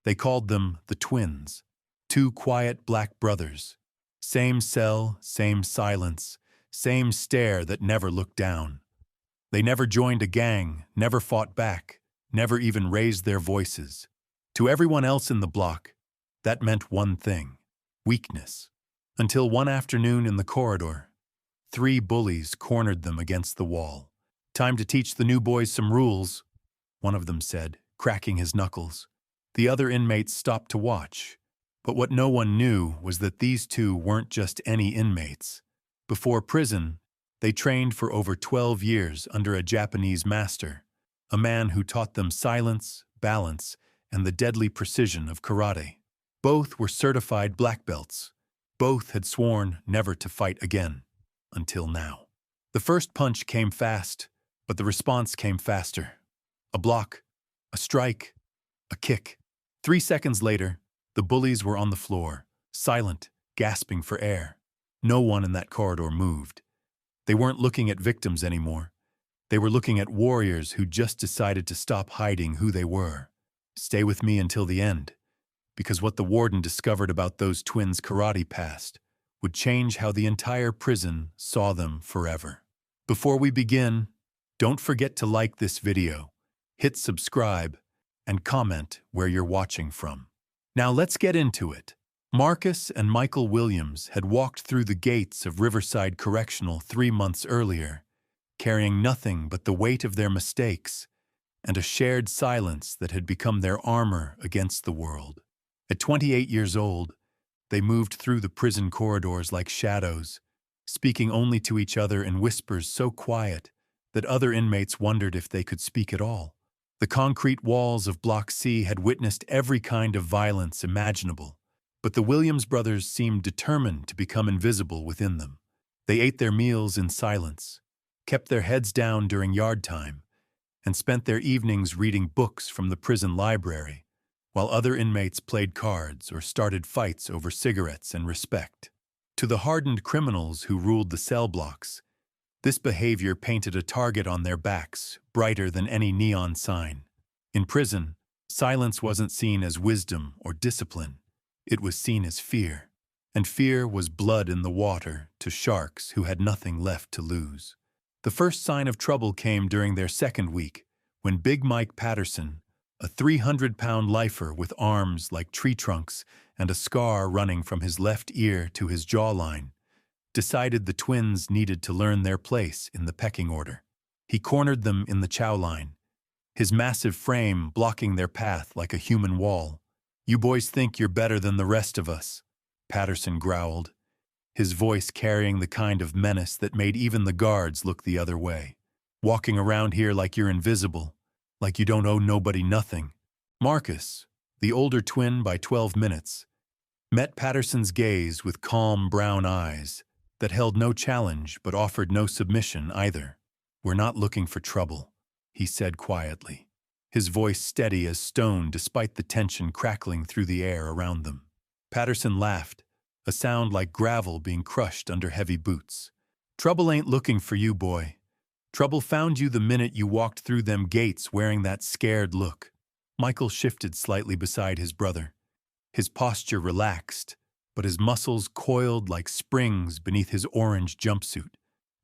They called them the twins, two quiet black brothers. Same cell, same silence, same stare that never looked down. They never joined a gang, never fought back, never even raised their voices. To everyone else in the block, that meant one thing: weakness. Until one afternoon in the corridor, three bullies cornered them against the wall. "Time to teach the new boys some rules," one of them said, cracking his knuckles. The other inmates stopped to watch, but what no one knew was that these two weren't just any inmates. Before prison, they trained for over 12 years under a Japanese master, a man who taught them silence, balance, and the deadly precision of karate. Both were certified black belts. Both had sworn never to fight again, until now. The first punch came fast, but the response came faster. A block, a strike, a kick. 3 seconds later, the bullies were on the floor, silent, gasping for air. No one in that corridor moved. They weren't looking at victims anymore. They were looking at warriors who just decided to stop hiding who they were. Stay with me until the end, because what the warden discovered about those twins' karate past would change how the entire prison saw them forever. Before we begin, don't forget to like this video, hit subscribe, and comment where you're watching from. Now let's get into it. Marcus and Michael Williams had walked through the gates of Riverside Correctional 3 months earlier, carrying nothing but the weight of their mistakes and a shared silence that had become their armor against the world. At 28 years old, they moved through the prison corridors like shadows, speaking only to each other in whispers so quiet that other inmates wondered if they could speak at all. The concrete walls of Block C had witnessed every kind of violence imaginable, but the Williams brothers seemed determined to become invisible within them. They ate their meals in silence, kept their heads down during yard time, and spent their evenings reading books from the prison library, while other inmates played cards or started fights over cigarettes and respect. To the hardened criminals who ruled the cell blocks, this behavior painted a target on their backs, brighter than any neon sign. In prison, silence wasn't seen as wisdom or discipline. It was seen as fear, and fear was blood in the water to sharks who had nothing left to lose. The first sign of trouble came during their second week, when Big Mike Patterson, a 300-pound lifer with arms like tree trunks and a scar running from his left ear to his jawline, decided the twins needed to learn their place in the pecking order. He cornered them in the chow line, his massive frame blocking their path like a human wall. "You boys think you're better than the rest of us," Patterson growled, his voice carrying the kind of menace that made even the guards look the other way. "Walking around here like you're invisible, like you don't owe nobody nothing." Marcus, the older twin by 12 minutes, met Patterson's gaze with calm brown eyes that held no challenge but offered no submission either. "We're not looking for trouble," he said quietly, his voice steady as stone despite the tension crackling through the air around them. Patterson laughed, a sound like gravel being crushed under heavy boots. "Trouble ain't looking for you, boy. Trouble found you the minute you walked through them gates wearing that scared look." Michael shifted slightly beside his brother. His posture relaxed, but his muscles coiled like springs beneath his orange jumpsuit.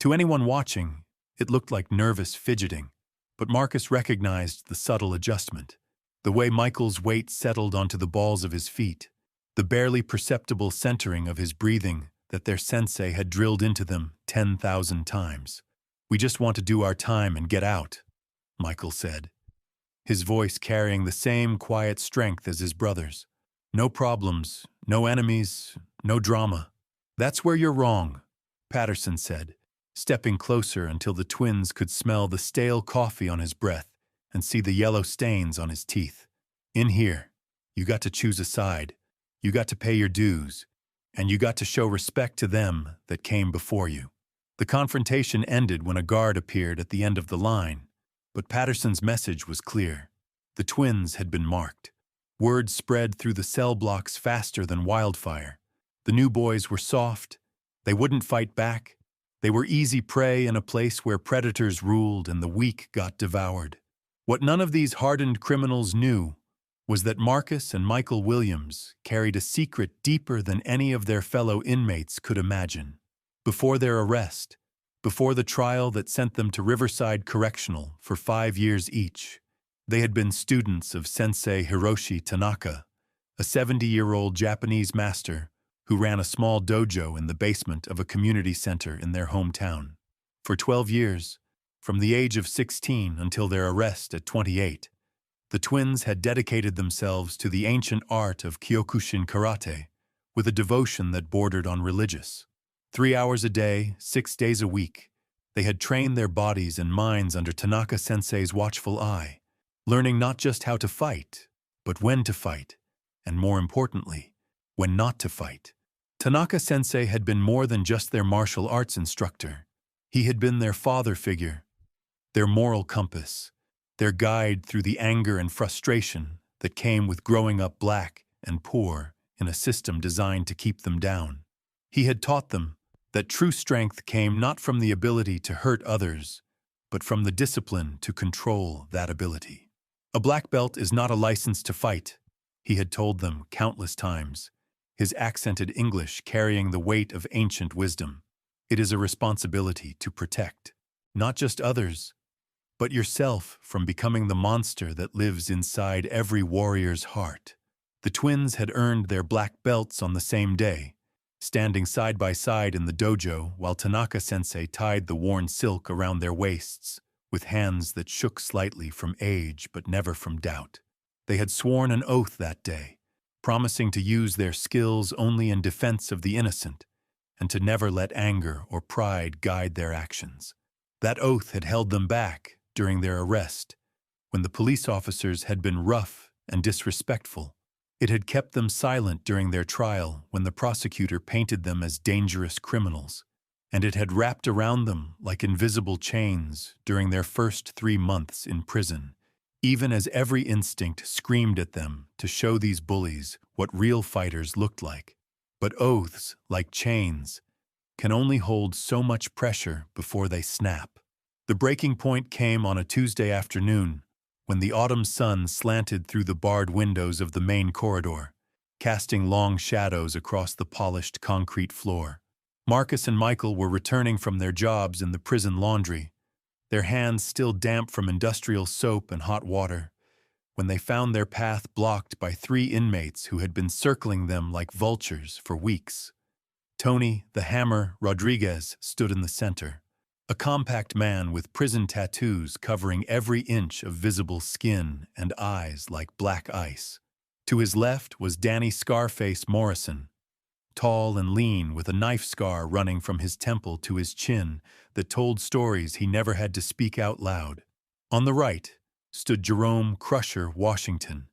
To anyone watching, it looked like nervous fidgeting, but Marcus recognized the subtle adjustment, the way Michael's weight settled onto the balls of his feet, the barely perceptible centering of his breathing that their sensei had drilled into them 10,000 times. "We just want to do our time and get out," Michael said, his voice carrying the same quiet strength as his brother's. "No problems, no enemies, no drama." "That's where you're wrong," Patterson said, stepping closer until the twins could smell the stale coffee on his breath and see the yellow stains on his teeth. "In here, you got to choose a side. You got to pay your dues, and you got to show respect to them that came before you." The confrontation ended when a guard appeared at the end of the line, but Patterson's message was clear. The twins had been marked. Word spread through the cell blocks faster than wildfire. The new boys were soft. They wouldn't fight back. They were easy prey in a place where predators ruled and the weak got devoured. What none of these hardened criminals knew was that Marcus and Michael Williams carried a secret deeper than any of their fellow inmates could imagine. Before their arrest, before the trial that sent them to Riverside Correctional for 5 years each, they had been students of Sensei Hiroshi Tanaka, a 70-year-old Japanese master who ran a small dojo in the basement of a community center in their hometown. For 12 years, from the age of 16 until their arrest at 28, the twins had dedicated themselves to the ancient art of Kyokushin karate with a devotion that bordered on religious. 3 hours a day, 6 days a week, they had trained their bodies and minds under Tanaka-sensei's watchful eye, learning not just how to fight, but when to fight, and more importantly, when not to fight. Tanaka-sensei had been more than just their martial arts instructor. He had been their father figure, their moral compass, their guide through the anger and frustration that came with growing up black and poor in a system designed to keep them down. He had taught them that true strength came not from the ability to hurt others, but from the discipline to control that ability. A black belt is not a license to fight, he had told them countless times, his accented English carrying the weight of ancient wisdom. It is a responsibility to protect, not just others, but yourself from becoming the monster that lives inside every warrior's heart. The twins had earned their black belts on the same day, standing side by side in the dojo while Tanaka-sensei tied the worn silk around their waists, with hands that shook slightly from age but never from doubt. They had sworn an oath that day, promising to use their skills only in defense of the innocent, and to never let anger or pride guide their actions. That oath had held them back during their arrest, when the police officers had been rough and disrespectful. It had kept them silent during their trial when the prosecutor painted them as dangerous criminals, and it had wrapped around them like invisible chains during their first 3 months in prison, even as every instinct screamed at them to show these bullies what real fighters looked like. But oaths, like chains, can only hold so much pressure before they snap. The breaking point came on a Tuesday afternoon when the autumn sun slanted through the barred windows of the main corridor, casting long shadows across the polished concrete floor. Marcus and Michael were returning from their jobs in the prison laundry, their hands still damp from industrial soap and hot water, when they found their path blocked by 3 inmates who had been circling them like vultures for weeks. Tony, the Hammer Rodriguez, stood in the center, a compact man with prison tattoos covering every inch of visible skin and eyes like black ice. To his left was Danny Scarface Morrison, tall and lean with a knife scar running from his temple to his chin that told stories he never had to speak out loud. On the right stood Jerome Crusher Washington,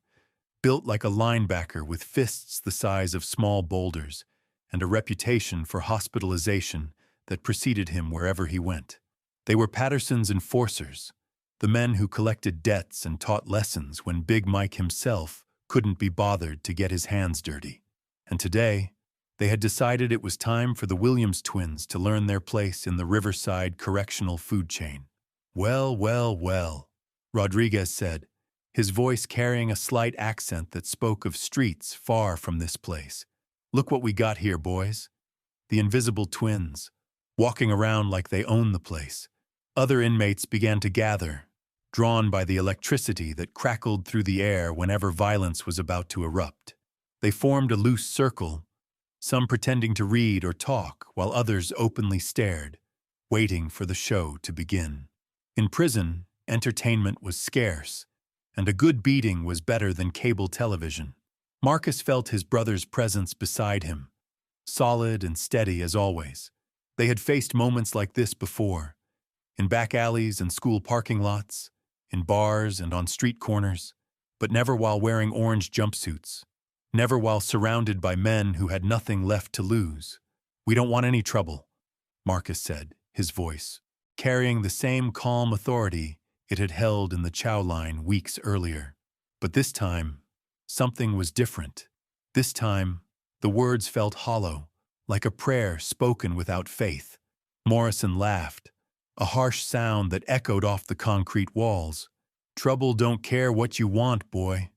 built like a linebacker with fists the size of small boulders and a reputation for hospitalization that preceded him wherever he went. They were Patterson's enforcers, the men who collected debts and taught lessons when Big Mike himself couldn't be bothered to get his hands dirty. And today, they had decided it was time for the Williams twins to learn their place in the Riverside Correctional food chain. "Well, well, well," Rodriguez said, his voice carrying a slight accent that spoke of streets far from this place. "Look what we got here, boys. The invisible twins, walking around like they own the place." Other inmates began to gather, drawn by the electricity that crackled through the air whenever violence was about to erupt. They formed a loose circle, some pretending to read or talk while others openly stared, waiting for the show to begin. In prison, entertainment was scarce, and a good beating was better than cable television. Marcus felt his brother's presence beside him, solid and steady as always. They had faced moments like this before, in back alleys and school parking lots, in bars and on street corners, but never while wearing orange jumpsuits, never while surrounded by men who had nothing left to lose. "We don't want any trouble," Marcus said, his voice carrying the same calm authority it had held in the chow line weeks earlier. But this time, something was different. This time, the words felt hollow, like a prayer spoken without faith. Morrison laughed, a harsh sound that echoed off the concrete walls. "Trouble don't care what you want, boy.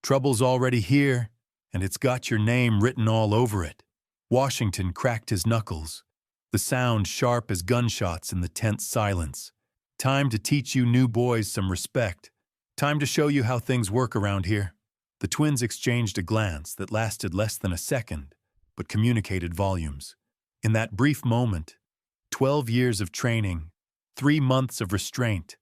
Trouble's already here, and it's got your name written all over it. Washington cracked his knuckles, the sound sharp as gunshots in the tense silence. Time to teach you new boys some respect. Time to show you how things work around here. The twins exchanged a glance that lasted less than a second, but communicated volumes. In that brief moment, 12 years of training, 3 months of restraint,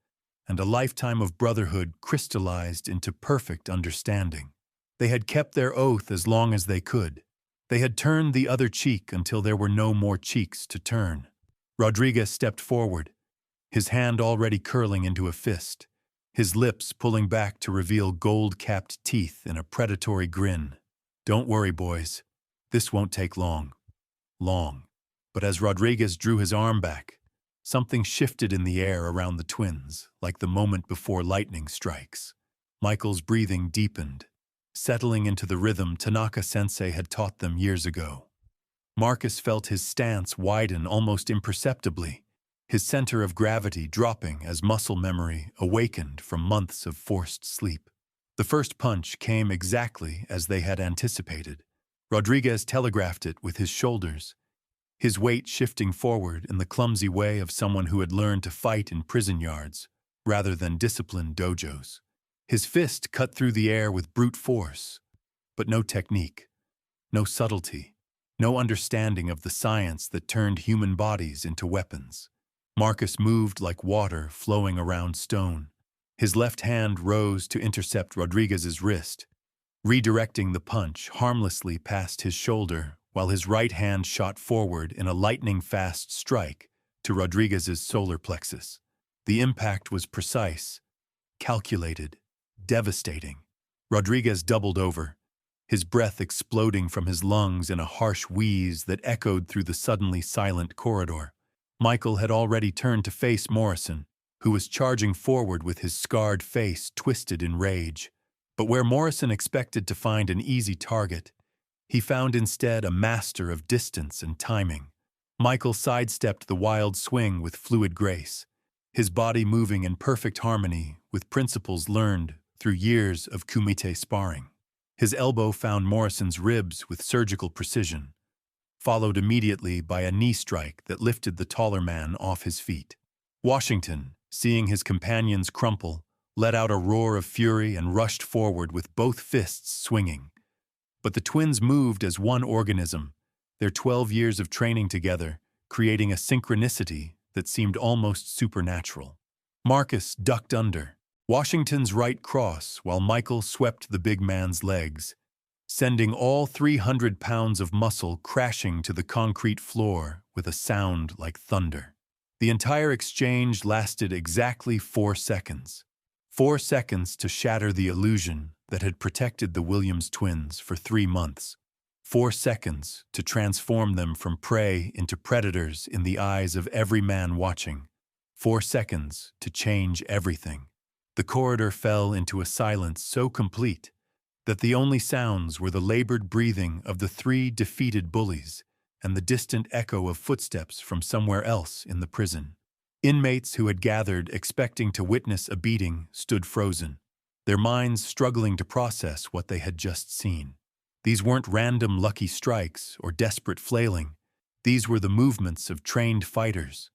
and a lifetime of brotherhood crystallized into perfect understanding. They had kept their oath as long as they could. They had turned the other cheek until there were no more cheeks to turn. Rodriguez stepped forward, his hand already curling into a fist, his lips pulling back to reveal gold-capped teeth in a predatory grin. Don't worry, boys. This won't take long. But as Rodriguez drew his arm back, something shifted in the air around the twins, like the moment before lightning strikes. Michael's breathing deepened, settling into the rhythm Tanaka-sensei had taught them years ago. Marcus felt his stance widen almost imperceptibly, his center of gravity dropping as muscle memory awakened from months of forced sleep. The first punch came exactly as they had anticipated. Rodriguez telegraphed it with his shoulders, his weight shifting forward in the clumsy way of someone who had learned to fight in prison yards rather than disciplined dojos. His fist cut through the air with brute force, but no technique, no subtlety, no understanding of the science that turned human bodies into weapons. Marcus moved like water flowing around stone. His left hand rose to intercept Rodriguez's wrist, redirecting the punch harmlessly past his shoulder, while his right hand shot forward in a lightning-fast strike to Rodriguez's solar plexus. The impact was precise, calculated, devastating. Rodriguez doubled over, his breath exploding from his lungs in a harsh wheeze that echoed through the suddenly silent corridor. Michael had already turned to face Morrison, who was charging forward with his scarred face twisted in rage. But where Morrison expected to find an easy target, he found instead a master of distance and timing. Michael sidestepped the wild swing with fluid grace, his body moving in perfect harmony with principles learned through years of kumite sparring. His elbow found Morrison's ribs with surgical precision, followed immediately by a knee strike that lifted the taller man off his feet. Washington, seeing his companions crumple, let out a roar of fury and rushed forward with both fists swinging. But the twins moved as one organism, their 12 years of training together, creating a synchronicity that seemed almost supernatural. Marcus ducked under Washington's right cross while Michael swept the big man's legs, sending all 300 pounds of muscle crashing to the concrete floor with a sound like thunder. The entire exchange lasted exactly 4 seconds. 4 seconds to shatter the illusion that had protected the Williams twins for 3 months. 4 seconds to transform them from prey into predators in the eyes of every man watching. 4 seconds to change everything. The corridor fell into a silence so complete that the only sounds were the labored breathing of the 3 defeated bullies and the distant echo of footsteps from somewhere else in the prison. Inmates who had gathered expecting to witness a beating stood frozen, their minds struggling to process what they had just seen. These weren't random lucky strikes or desperate flailing. These were the movements of trained fighters,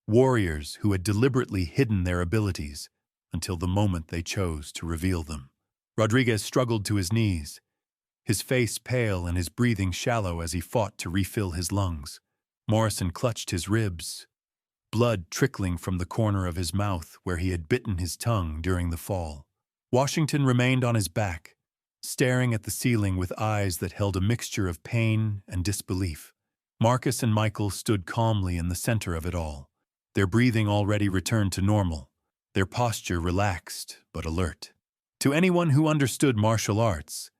warriors who had deliberately hidden their abilities until the moment they chose to reveal them. Rodriguez struggled to his knees, his face pale and his breathing shallow as he fought to refill his lungs. Morrison clutched his ribs, blood trickling from the corner of his mouth where he had bitten his tongue during the fall. Washington remained on his back, staring at the ceiling with eyes that held a mixture of pain and disbelief. Marcus and Michael stood calmly in the center of it all, their breathing already returned to normal, their posture relaxed but alert. To anyone who understood martial arts,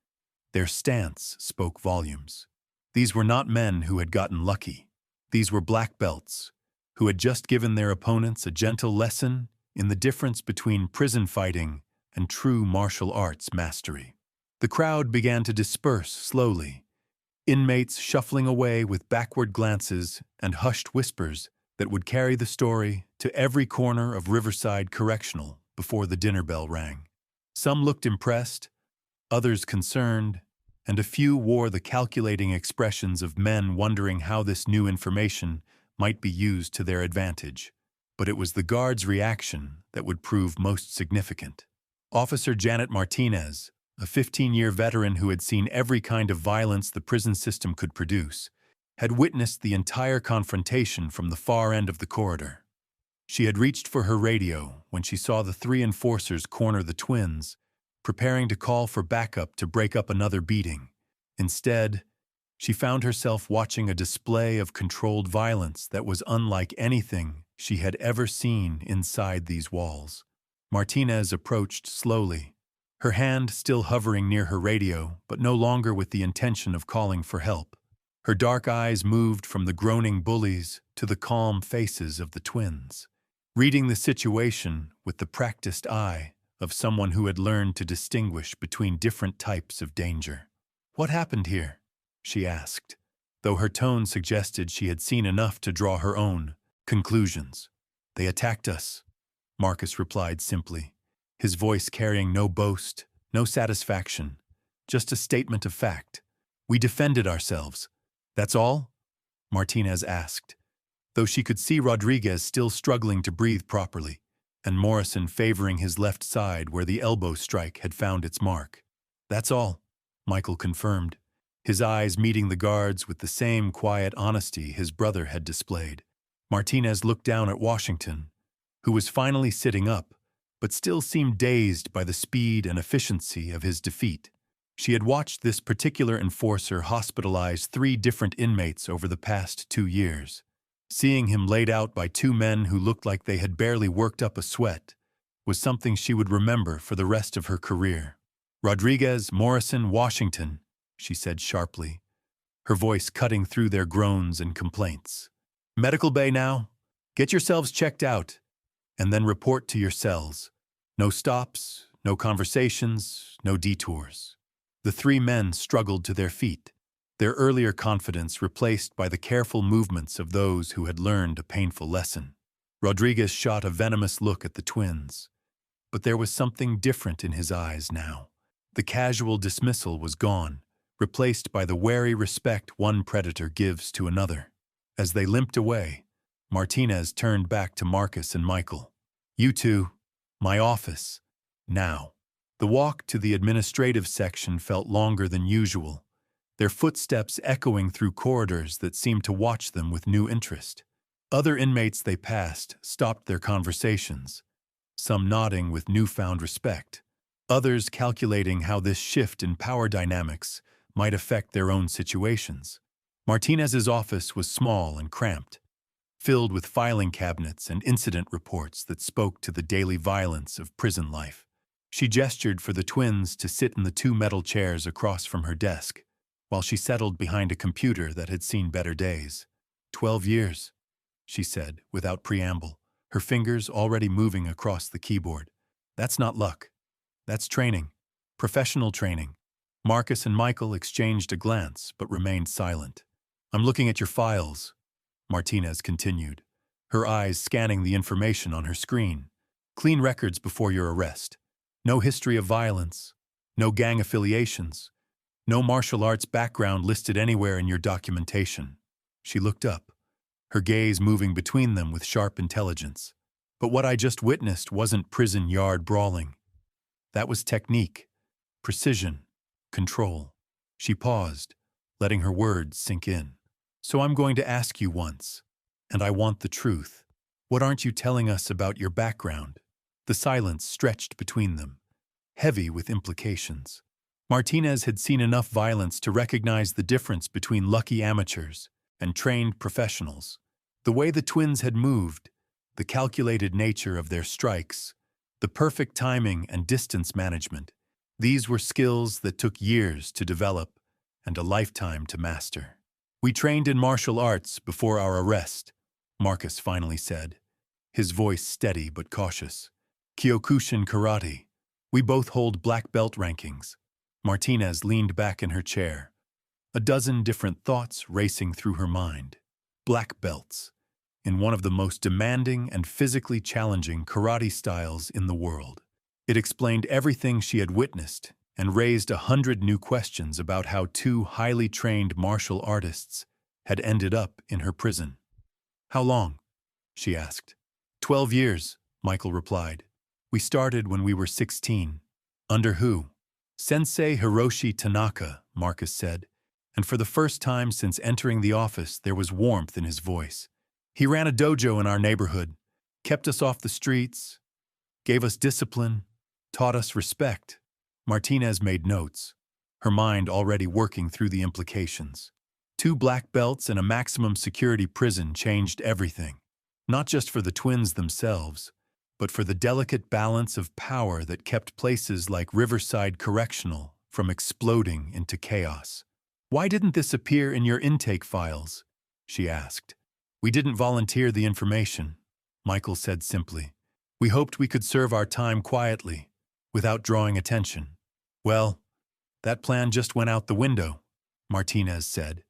their stance spoke volumes. These were not men who had gotten lucky. These were black belts, who had just given their opponents a gentle lesson in the difference between prison fighting and true martial arts mastery. The crowd began to disperse slowly, inmates shuffling away with backward glances and hushed whispers that would carry the story to every corner of Riverside Correctional before the dinner bell rang. Some looked impressed, others concerned, and a few wore the calculating expressions of men wondering how this new information might be used to their advantage. But it was the guard's reaction that would prove most significant. Officer Janet Martinez, a 15-year veteran who had seen every kind of violence the prison system could produce, had witnessed the entire confrontation from the far end of the corridor. She had reached for her radio when she saw the three enforcers corner the twins, preparing to call for backup to break up another beating. Instead, she found herself watching a display of controlled violence that was unlike anything she had ever seen inside these walls. Martinez approached slowly, her hand still hovering near her radio, but no longer with the intention of calling for help. Her dark eyes moved from the groaning bullies to the calm faces of the twins, reading the situation with the practiced eye of someone who had learned to distinguish between different types of danger. "What happened here?" she asked, though her tone suggested she had seen enough to draw her own conclusions. "They attacked us," Marcus replied simply, his voice carrying no boast, no satisfaction, just a statement of fact. "We defended ourselves." "That's all?" Martinez asked, though she could see Rodriguez still struggling to breathe properly, and Morrison favoring his left side where the elbow strike had found its mark. "That's all," Michael confirmed, his eyes meeting the guards with the same quiet honesty his brother had displayed. Martinez looked down at Washington, who was finally sitting up, but still seemed dazed by the speed and efficiency of his defeat. She had watched this particular enforcer hospitalize 3 different inmates over the past 2 years. Seeing him laid out by 2 men who looked like they had barely worked up a sweat was something she would remember for the rest of her career. "Rodriguez, Morrison, Washington," she said sharply, her voice cutting through their groans and complaints. "Medical bay now. Get yourselves checked out, and then report to your cells. No stops, no conversations, no detours." The 3 men struggled to their feet, their earlier confidence replaced by the careful movements of those who had learned a painful lesson. Rodriguez shot a venomous look at the twins, but there was something different in his eyes now. The casual dismissal was gone, replaced by the wary respect one predator gives to another. As they limped away, Martinez turned back to Marcus and Michael. "You two, my office, now." The walk to the administrative section felt longer than usual, their footsteps echoing through corridors that seemed to watch them with new interest. Other inmates they passed stopped their conversations, some nodding with newfound respect, others calculating how this shift in power dynamics might affect their own situations. Martinez's office was small and cramped, filled with filing cabinets and incident reports that spoke to the daily violence of prison life. She gestured for the twins to sit in the 2 metal chairs across from her desk, while she settled behind a computer that had seen better days. 12 years, she said, without preamble, her fingers already moving across the keyboard. "That's not luck. That's training. Professional training." Marcus and Michael exchanged a glance, but remained silent. "I'm looking at your files," Martinez continued, her eyes scanning the information on her screen. "Clean records before your arrest. No history of violence, no gang affiliations, no martial arts background listed anywhere in your documentation." She looked up, her gaze moving between them with sharp intelligence. "But what I just witnessed wasn't prison yard brawling. That was technique, precision, control." She paused, letting her words sink in. "So I'm going to ask you once, and I want the truth. What aren't you telling us about your background?" The silence stretched between them, heavy with implications. Martinez had seen enough violence to recognize the difference between lucky amateurs and trained professionals. The way the twins had moved, the calculated nature of their strikes, the perfect timing and distance management, these were skills that took years to develop and a lifetime to master. "We trained in martial arts before our arrest," Marcus finally said, his voice steady but cautious. "Kyokushin karate. We both hold black belt rankings." Martinez leaned back in her chair, a dozen different thoughts racing through her mind. Black belts, in one of the most demanding and physically challenging karate styles in the world. It explained everything she had witnessed and raised 100 new questions about how two highly trained martial artists had ended up in her prison. "How long?" she asked. 12 years, Michael replied. "We started when we were 16. Under who?" "Sensei Hiroshi Tanaka," Marcus said, and for the first time since entering the office there was warmth in his voice. "He ran a dojo in our neighborhood, kept us off the streets, gave us discipline, taught us respect." Martinez made notes, her mind already working through the implications. 2 black belts and a maximum security prison changed everything, not just for the twins themselves, but for the delicate balance of power that kept places like Riverside Correctional from exploding into chaos. "Why didn't this appear in your intake files?" she asked. "We didn't volunteer the information," Michael said simply. "We hoped we could serve our time quietly, without drawing attention." "Well, that plan just went out the window," Martinez said,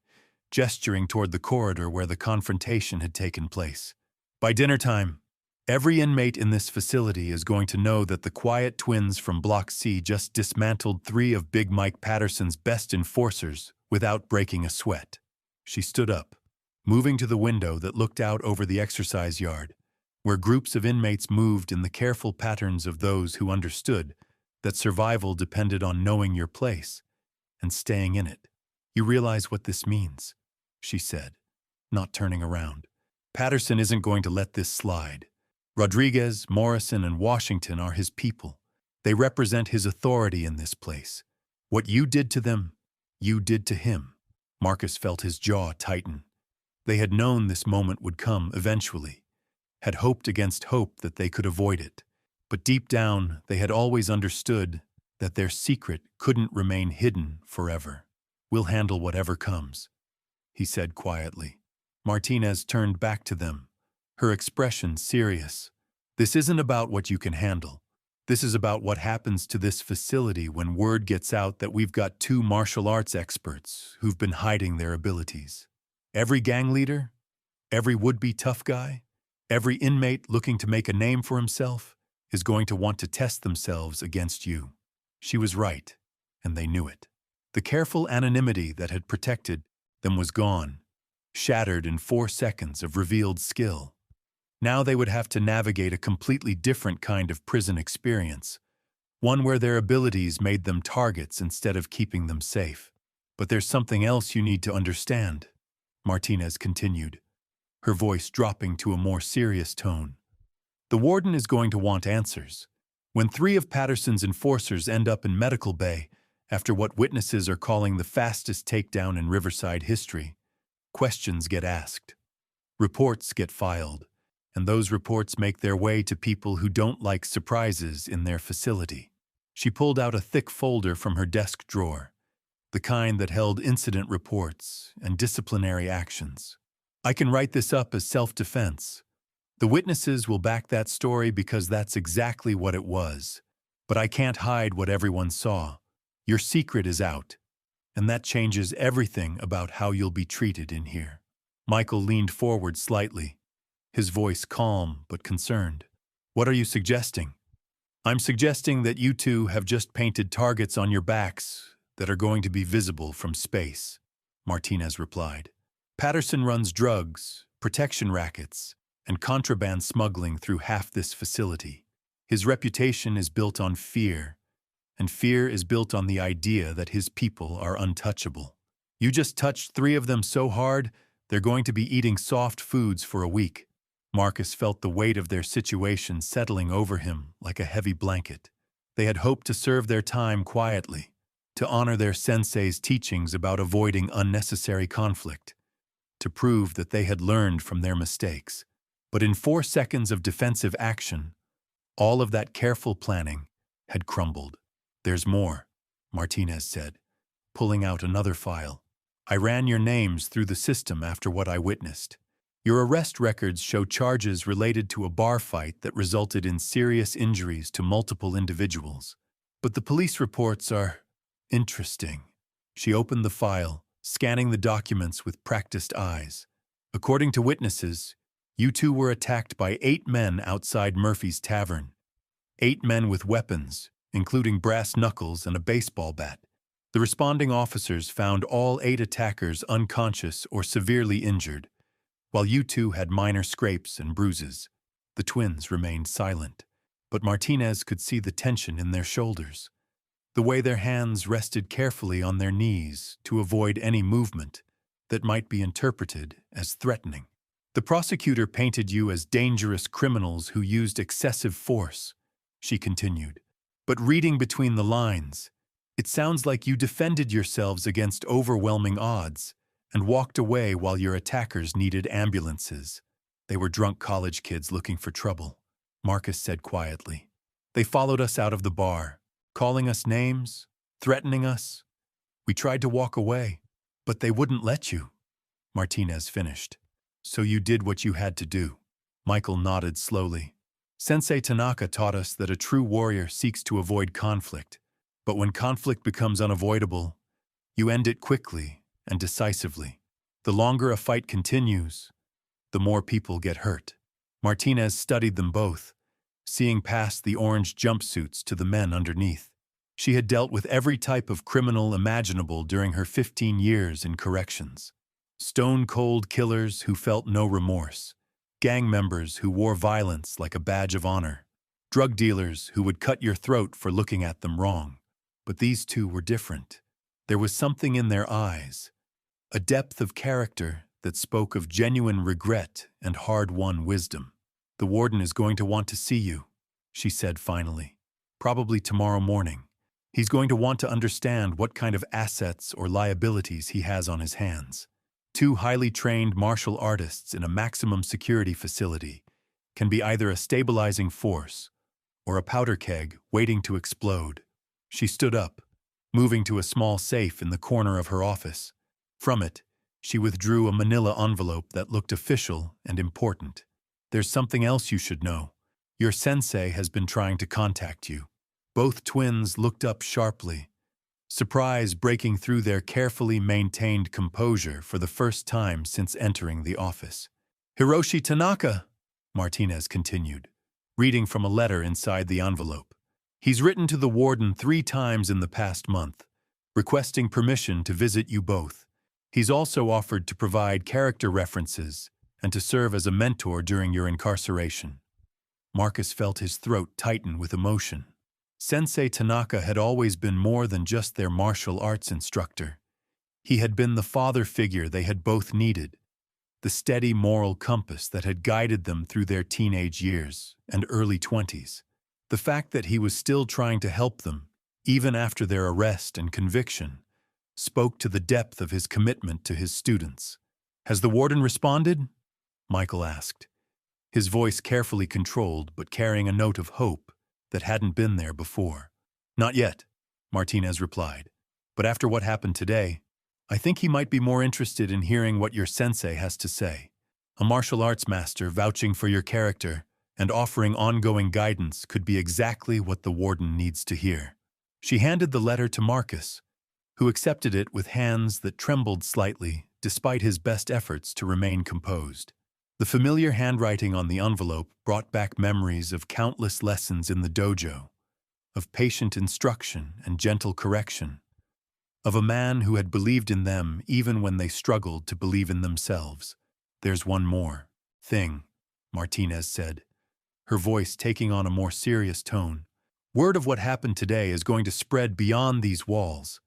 gesturing toward the corridor where the confrontation had taken place. "By dinner time, every inmate in this facility is going to know that the quiet twins from Block C just dismantled 3 of Big Mike Patterson's best enforcers without breaking a sweat." She stood up, moving to the window that looked out over the exercise yard, where groups of inmates moved in the careful patterns of those who understood that survival depended on knowing your place and staying in it. "You realize what this means," she said, not turning around. "Patterson isn't going to let this slide. Rodriguez, Morrison, and Washington are his people. They represent his authority in this place. What you did to them, you did to him." Marcus felt his jaw tighten. They had known this moment would come eventually, had hoped against hope that they could avoid it. But deep down, they had always understood that their secret couldn't remain hidden forever. "We'll handle whatever comes," he said quietly. Martinez turned back to them, her expression serious. "This isn't about what you can handle. This is about what happens to this facility when word gets out that we've got 2 martial arts experts who've been hiding their abilities. Every gang leader, every would-be tough guy, every inmate looking to make a name for himself is going to want to test themselves against you." She was right, and they knew it. The careful anonymity that had protected them was gone, shattered in 4 seconds of revealed skill. Now they would have to navigate a completely different kind of prison experience, one where their abilities made them targets instead of keeping them safe. "But there's something else you need to understand," Martinez continued, her voice dropping to a more serious tone. "The warden is going to want answers. When 3 of Patterson's enforcers end up in medical bay after what witnesses are calling the fastest takedown in Riverside history, questions get asked. Reports get filed, and those reports make their way to people who don't like surprises in their facility." She pulled out a thick folder from her desk drawer, the kind that held incident reports and disciplinary actions. "I can write this up as self-defense. The witnesses will back that story because that's exactly what it was. But I can't hide what everyone saw. Your secret is out, and that changes everything about how you'll be treated in here." Michael leaned forward slightly, his voice calm but concerned. "What are you suggesting?" "I'm suggesting that you 2 have just painted targets on your backs that are going to be visible from space," Martinez replied. "Patterson runs drugs, protection rackets, and contraband smuggling through half this facility. His reputation is built on fear, and fear is built on the idea that his people are untouchable. You just touched 3 of them so hard, they're going to be eating soft foods for a week." Marcus felt the weight of their situation settling over him like a heavy blanket. They had hoped to serve their time quietly, to honor their sensei's teachings about avoiding unnecessary conflict, to prove that they had learned from their mistakes. But in 4 seconds of defensive action, all of that careful planning had crumbled. "There's more," Martinez said, pulling out another file. "I ran your names through the system after what I witnessed. Your arrest records show charges related to a bar fight that resulted in serious injuries to multiple individuals. But the police reports are interesting." She opened the file, scanning the documents with practiced eyes. "According to witnesses, you 2 were attacked by 8 men outside Murphy's Tavern. 8 men with weapons, including brass knuckles and a baseball bat. The responding officers found all 8 attackers unconscious or severely injured, while you two had minor scrapes and bruises. The twins remained silent, but Martinez could see the tension in their shoulders, the way their hands rested carefully on their knees to avoid any movement that might be interpreted as threatening. The prosecutor painted you as dangerous criminals who used excessive force, she continued. But reading between the lines, it sounds like you defended yourselves against overwhelming odds and walked away while your attackers needed ambulances. They were drunk college kids looking for trouble, Marcus said quietly. They followed us out of the bar, calling us names, threatening us. We tried to walk away, but they wouldn't let you, Martinez finished. So you did what you had to do. Michael nodded slowly. Sensei Tanaka taught us that a true warrior seeks to avoid conflict, but when conflict becomes unavoidable, you end it quickly and decisively. The longer a fight continues, the more people get hurt. Martinez studied them both, seeing past the orange jumpsuits to the men underneath. She had dealt with every type of criminal imaginable during her 15 years in corrections. Stone-cold killers who felt no remorse, gang members who wore violence like a badge of honor, drug dealers who would cut your throat for looking at them wrong. But these two were different. There was something in their eyes, a depth of character that spoke of genuine regret and hard-won wisdom. The warden is going to want to see you, she said finally. Probably tomorrow morning. He's going to want to understand what kind of assets or liabilities he has on his hands. 2 highly trained martial artists in a maximum security facility can be either a stabilizing force or a powder keg waiting to explode. She stood up, moving to a small safe in the corner of her office. From it, she withdrew a manila envelope that looked official and important. There's something else you should know. Your sensei has been trying to contact you. Both twins looked up sharply, surprise breaking through their carefully maintained composure for the first time since entering the office. Hiroshi Tanaka, Martinez continued, reading from a letter inside the envelope. He's written to the warden 3 times in the past month, requesting permission to visit you both. He's also offered to provide character references and to serve as a mentor during your incarceration. Marcus felt his throat tighten with emotion. Sensei Tanaka had always been more than just their martial arts instructor. He had been the father figure they had both needed, the steady moral compass that had guided them through their teenage years and early 20s. The fact that he was still trying to help them, even after their arrest and conviction, spoke to the depth of his commitment to his students. Has the warden responded? Michael asked, his voice carefully controlled but carrying a note of hope that hadn't been there before. Not yet, Martinez replied. But after what happened today, I think he might be more interested in hearing what your sensei has to say. A martial arts master vouching for your character and offering ongoing guidance could be exactly what the warden needs to hear. She handed the letter to Marcus, who accepted it with hands that trembled slightly despite his best efforts to remain composed. The familiar handwriting on the envelope brought back memories of countless lessons in the dojo, of patient instruction and gentle correction, of a man who had believed in them even when they struggled to believe in themselves. There's one more thing, Martinez said, her voice taking on a more serious tone. Word of what happened today is going to spread beyond these walls.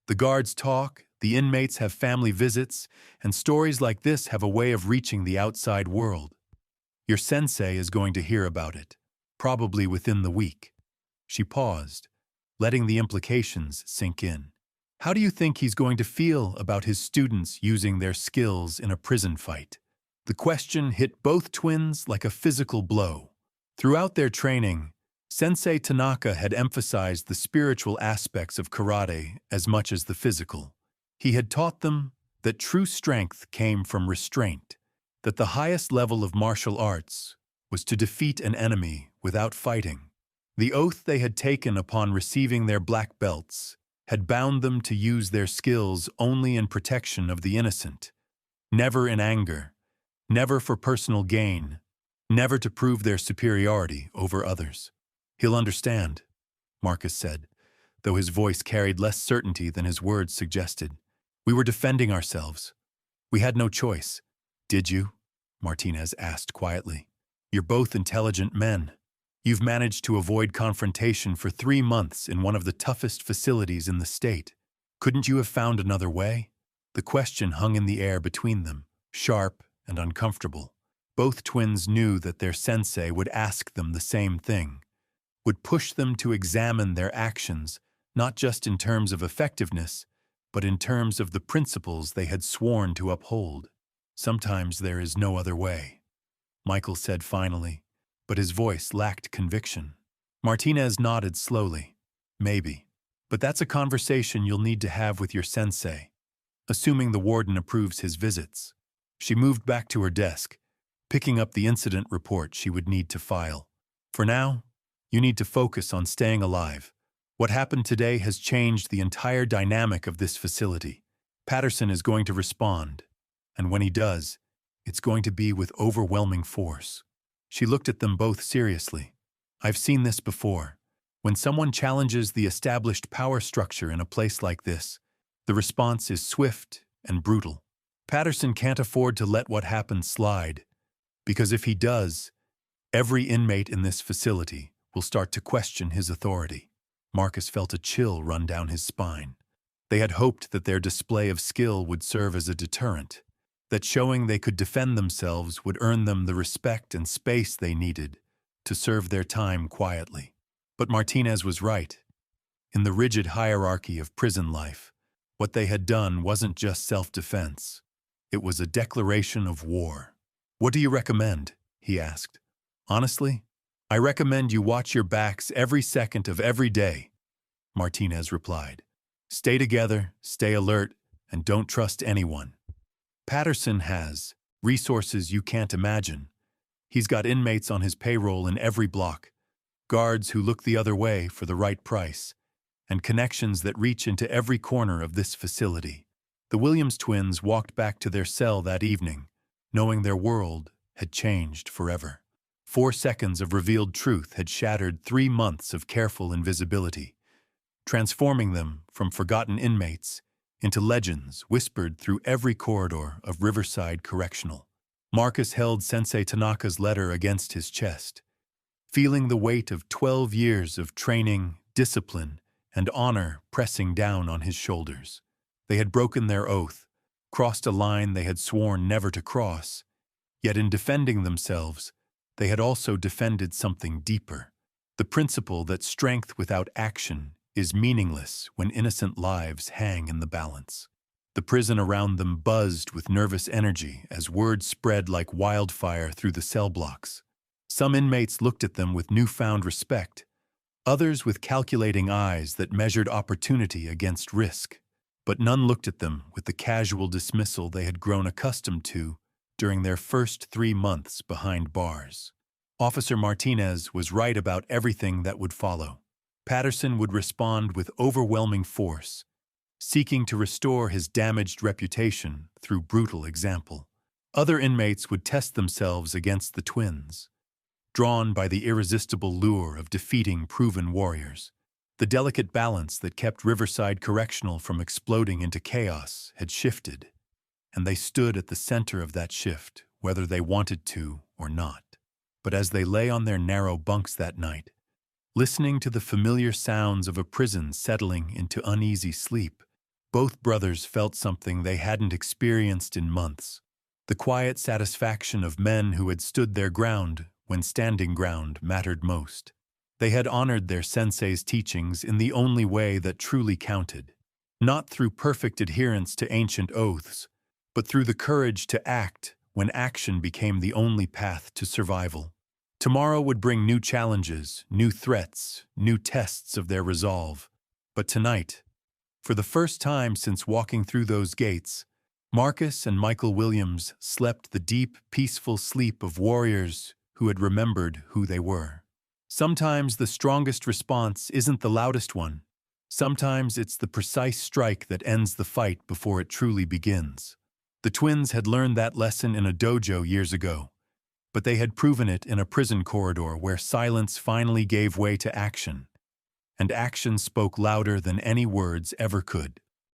The guards talk, the inmates have family visits, and stories like this have a way of reaching the outside world. Your sensei is going to hear about it, probably within the week. She paused, letting the implications sink in. How do you think he's going to feel about his students using their skills in a prison fight? The question hit both twins like a physical blow. Throughout their training, Sensei Tanaka had emphasized the spiritual aspects of karate as much as the physical. He had taught them that true strength came from restraint, that the highest level of martial arts was to defeat an enemy without fighting. The oath they had taken upon receiving their black belts had bound them to use their skills only in protection of the innocent, never in anger, never for personal gain, never to prove their superiority over others. He'll understand, Marcus said, though his voice carried less certainty than his words suggested. We were defending ourselves. We had no choice. Did you? Martinez asked quietly. You're both intelligent men. You've managed to avoid confrontation for 3 months in one of the toughest facilities in the state. Couldn't you have found another way? The question hung in the air between them, sharp and uncomfortable. Both twins knew that their sensei would ask them the same thing, would push them to examine their actions, not just in terms of effectiveness, but in terms of the principles they had sworn to uphold. Sometimes there is no other way, Michael said finally, but his voice lacked conviction. Martinez nodded slowly. Maybe. But that's a conversation you'll need to have with your sensei, assuming the warden approves his visits. She moved back to her desk, picking up the incident report she would need to file. For now, you need to focus on staying alive. What happened today has changed the entire dynamic of this facility. Patterson is going to respond, and when he does, it's going to be with overwhelming force. She looked at them both seriously. I've seen this before. When someone challenges the established power structure in a place like this, the response is swift and brutal. Patterson can't afford to let what happened slide, because if he does, every inmate in this facility will start to question his authority. Marcus felt a chill run down his spine. They had hoped that their display of skill would serve as a deterrent, that showing they could defend themselves would earn them the respect and space they needed to serve their time quietly. But Martinez was right. In the rigid hierarchy of prison life, what they had done wasn't just self-defense. It was a declaration of war. What do you recommend? He asked. Honestly, I recommend you watch your backs every second of every day, Martinez replied. Stay together, stay alert, and don't trust anyone. Patterson has resources you can't imagine. He's got inmates on his payroll in every block, guards who look the other way for the right price, and connections that reach into every corner of this facility. The Williams twins walked back to their cell that evening, knowing their world had changed forever. 4 seconds of revealed truth had shattered 3 months of careful invisibility, transforming them from forgotten inmates into legends whispered through every corridor of Riverside Correctional. Marcus held Sensei Tanaka's letter against his chest, feeling the weight of 12 years of training, discipline, and honor pressing down on his shoulders. They had broken their oath, crossed a line they had sworn never to cross, yet in defending themselves, they had also defended something deeper, the principle that strength without action is meaningless when innocent lives hang in the balance. The prison around them buzzed with nervous energy as word spread like wildfire through the cell blocks. Some inmates looked at them with newfound respect, others with calculating eyes that measured opportunity against risk. But none looked at them with the casual dismissal they had grown accustomed to during their first 3 months behind bars. Officer Martinez was right about everything that would follow. Patterson would respond with overwhelming force, seeking to restore his damaged reputation through brutal example. Other inmates would test themselves against the twins, drawn by the irresistible lure of defeating proven warriors. The delicate balance that kept Riverside Correctional from exploding into chaos had shifted, and they stood at the center of that shift, whether they wanted to or not. But as they lay on their narrow bunks that night, listening to the familiar sounds of a prison settling into uneasy sleep, both brothers felt something they hadn't experienced in months, the quiet satisfaction of men who had stood their ground when standing ground mattered most. They had honored their sensei's teachings in the only way that truly counted, not through perfect adherence to ancient oaths, but through the courage to act when action became the only path to survival. Tomorrow would bring new challenges, new threats, new tests of their resolve. But tonight, for the first time since walking through those gates, Marcus and Michael Williams slept the deep, peaceful sleep of warriors who had remembered who they were. Sometimes the strongest response isn't the loudest one. Sometimes it's the precise strike that ends the fight before it truly begins. The twins had learned that lesson in a dojo years ago, but they had proven it in a prison corridor where silence finally gave way to action. and action spoke louder than any words ever could.